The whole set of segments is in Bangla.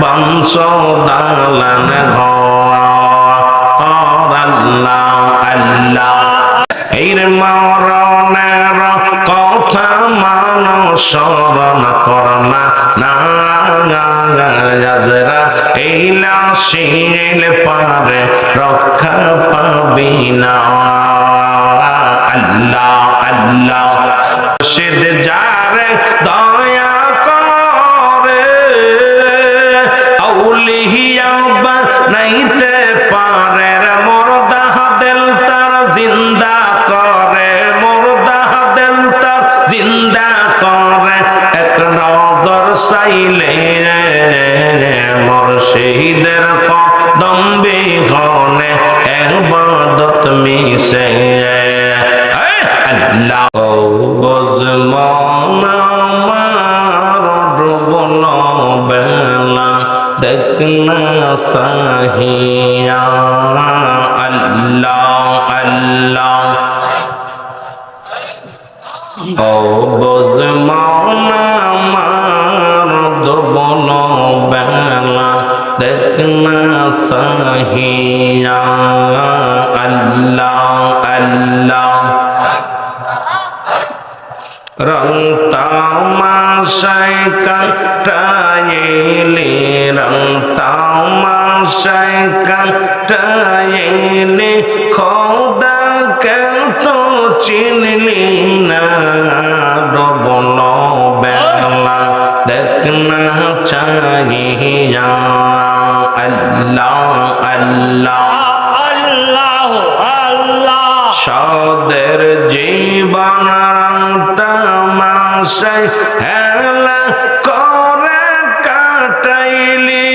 বাঞ্চ দালান ঘর আল্লাহ আল্লাহ এই মরণের কথা মানুষ স্মরণ করনা না এই লাশিল পারে রক্ষা পাবি না আল্লাহ আল্লাহ সিদ যারে দয়া করে আউলিয়া বানাইতে পারে মুর্দা দিল তার জিন্দা করে মুর্দা দিল তার জিন্দা করে এক নজর চাইলে মুর্শিদের কদম বিহনে ইবাদত মিশে আল্লাহ ও বুঝমন আমার ডুবল বেলা দেখনা সাহিয়া আল্লাহ আল্লাহ ও বুঝমন আমার ডুবল বেলা দেখনা সাহিয়া আল্লাহ আল্লাহ রং তামাশায় কাটাইলে রং তামাশায় কাটাইলে খোদাকে তো চিনলি না ডবল বেলা দেখনা চাহিয়া আল্লাহ আল্লাহ আল্লাহ আল্লাহ সাদের জীবন তামাশায় হেলা করে কাটাইলি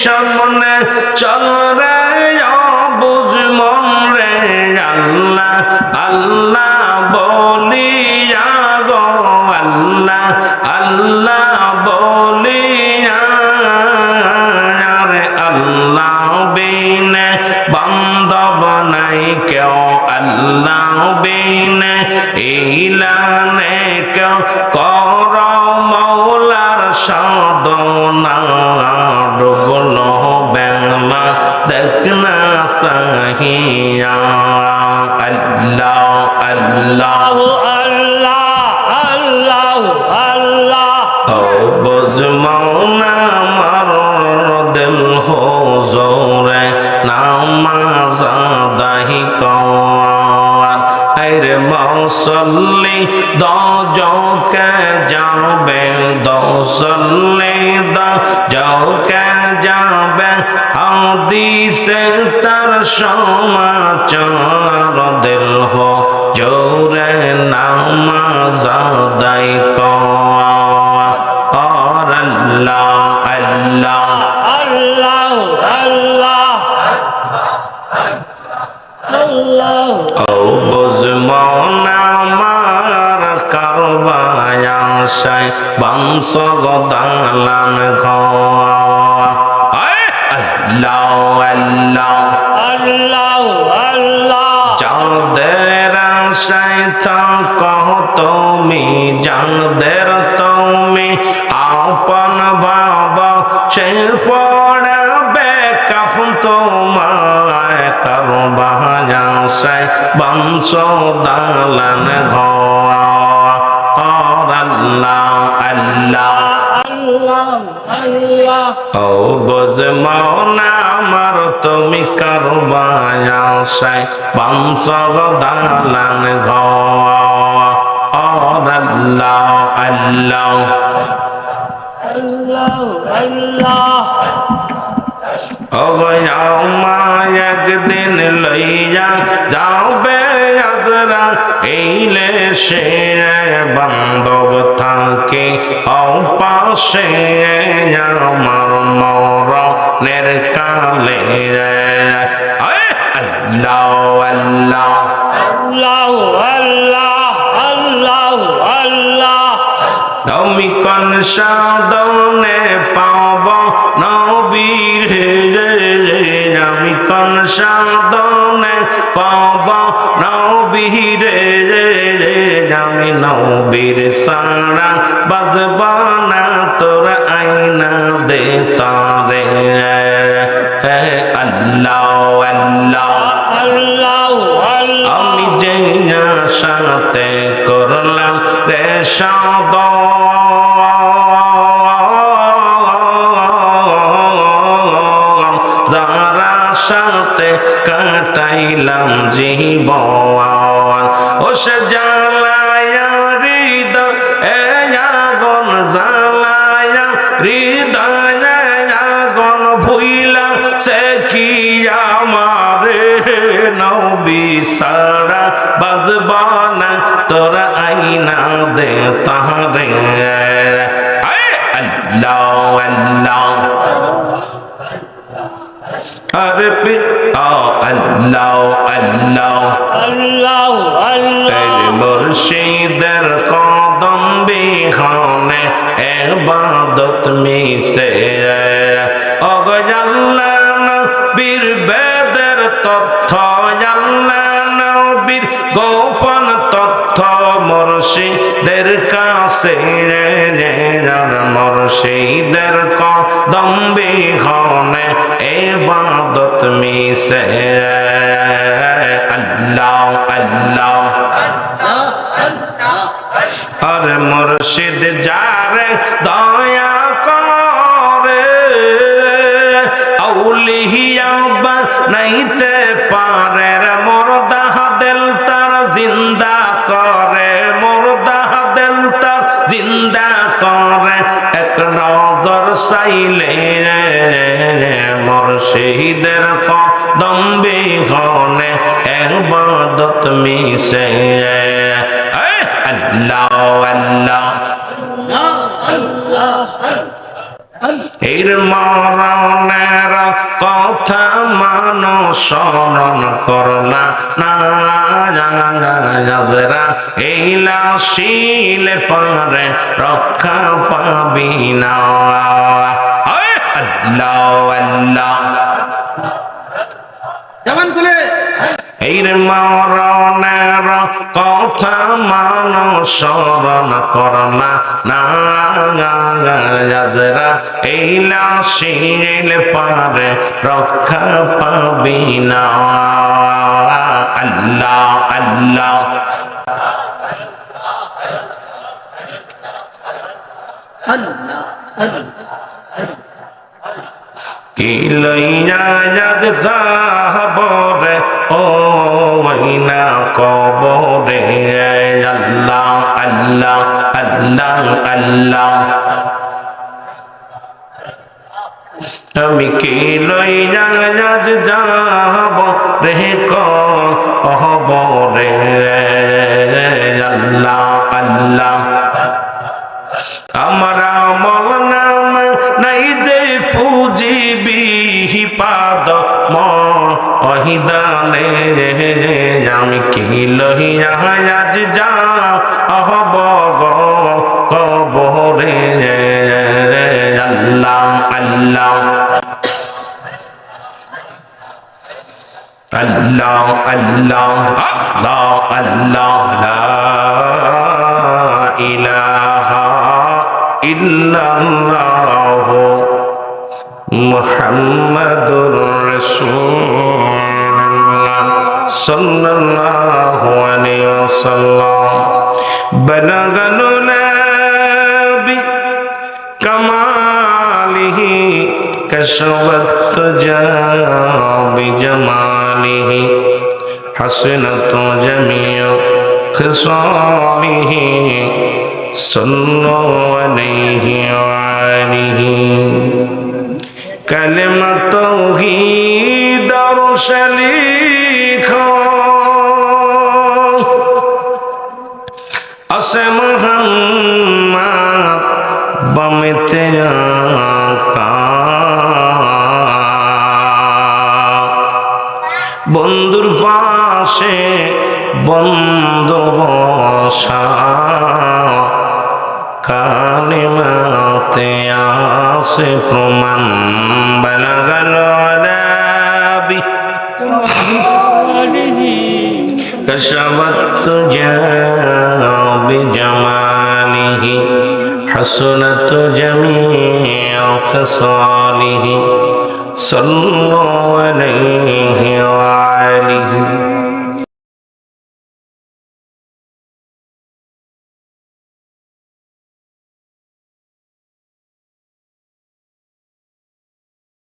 সামনে চল রে বুঝ মন রে আল্লাহ আল্লাহ বলিয়া গো আল্লাহ আল্লাহ বলিয়া রে আল্লাহ বিনে বান্ধব নাই কেউ আল্লাহ বিনে ইলানে কেউ কর মৌলার সাধনা ডুবল বেলা দেখনা সাহিয়া আল্লাহ আল্লাহ আল্লাহ আল্লাহ আল্লাহ ও বুঝমনা আমার দিল হুজুরে নামাজ আদায় কর আরে মুসল্লি দজকে যাবে দসল্লি দজকে যাবে হাদিসে তার সমাচার দিল হুজুরে নামাজ আদায় কর আল্লাহ আল্লাহ আল্লাহ আল্লাহ ও বুঝমন আমার কারবায়াশায় বংশ দালান ঘর আল্লাহ আল্লাহ আল্লাহ আল্লাহ যাদের আশায় কহ তুমি যাদের তুমি আপন বাবা সে পড়বে কাফন তোমায় কারবায়াশায় বংশ দালান ঘর আল্লাহ আল্লাহ ও বুঝমন আমার তুমি কারবায়াশায় বংশ দালান ঘর আল্লাহ আল্লাহ আল্লাহ অবয়ামায় একদিন লইয়া যাবে আজরা এইলে সে বান্ধব থাকে অপাশে আমার মরণের কালে আল্লাহ আল্লাহ আল্লাহ আল্লাহ আল্লাহ আল্লাহ আমি কোন সাধনে পাব নবীর আমি কোন সাধনে পাব নবীর আমি নবীর সারা বাজবা না তোর আইন তারে আল্লাহ আল্লাহ আল্লাহ আমি যে আশাতে করলাম রে সাদ যারা সাথে কাটাইলাম জীবন ও সে জ্বালায়া হৃদয় আগুন জ্বালায়া হৃদয় আগুন ভুইলা সে কি আমারে নবী সারা বাজবানা তোরা আইনা দে তাহারে আল্লাহ আল্লাহ আরে আল্লাহ আল্লাহ আল্লাহ আল্লাহ মুর্শিদের কদম বিহনে ইবাদত মিছে অগজাল্লা নবীর বেদের তথ্য জাল্লা নবীর গোপন তথ্য মুর্শিদের কাছে মুর্শিদের কদম বিহনে ইবাদত মিছে আল্লাহ আল্লাহ আর মুর্শিদ যারে দয়া করে আউলিয়া বানাইতে পারে মুর্দা দিল তার জিন্দা করে মুর্দা দিল তার জিন্দা করে এক নজর চাইলে মুর্শিদের কদম বিহনে ইবাদত মিছে আল্লাহ আল্লাহ এর মরণের কথা মানুষ স্মরণ করলা না যাজরা এই লাশিলে পারে রক্ষা পাবি না আল্লাহ আল্লাহ যেমন বলে এর মরণের কথা মানুষ স্মরণ করলা না যাজরা এই লাশিল পারে রক্ষা পাবি না আল্লাহ আল্লাহ কি লইয়া যাজ যাবরে ও মইনা কবরে আল্লাহ আল্লাহ আল্লাহ আল্লাহ আমি কি লইয়া যাজ যাব রে কবরে আল্লাহ আল্লাহ আমার আমল নাম নাই যে পুজিবি পাদ মহিদানে আমি কি লইয়া আজ যা হব কবরে আল্লাহ আল্লাহ আল্লাহ আল্লাহ আল্লাহ আল্লাহ লা ইলাহা ইল্লাল্লাহ মুহাম্মাদুর রাসূলুল্লাহ সাল্লাল্লাহু আলাইহি ওয়াসাল্লাম বালাগাল নাবি কামালিহি কাশওয়াত জাবি জামালিহি হাসনাত জামিউ খিসালিহি সাল্লাল্লাহু আলাইহি ওয়া আলিহি কালেমা তাওহীদ রশলিখা আসে মুহাম্মদ বমিতে আকা বন্ধুর পাশে বন্ধু বসা কালেমাতে আসে প্রমাণ বালাগাল নাবি কশবত জাবি জামালিহি হাসনাত জামিউ خصاله صلوا عليه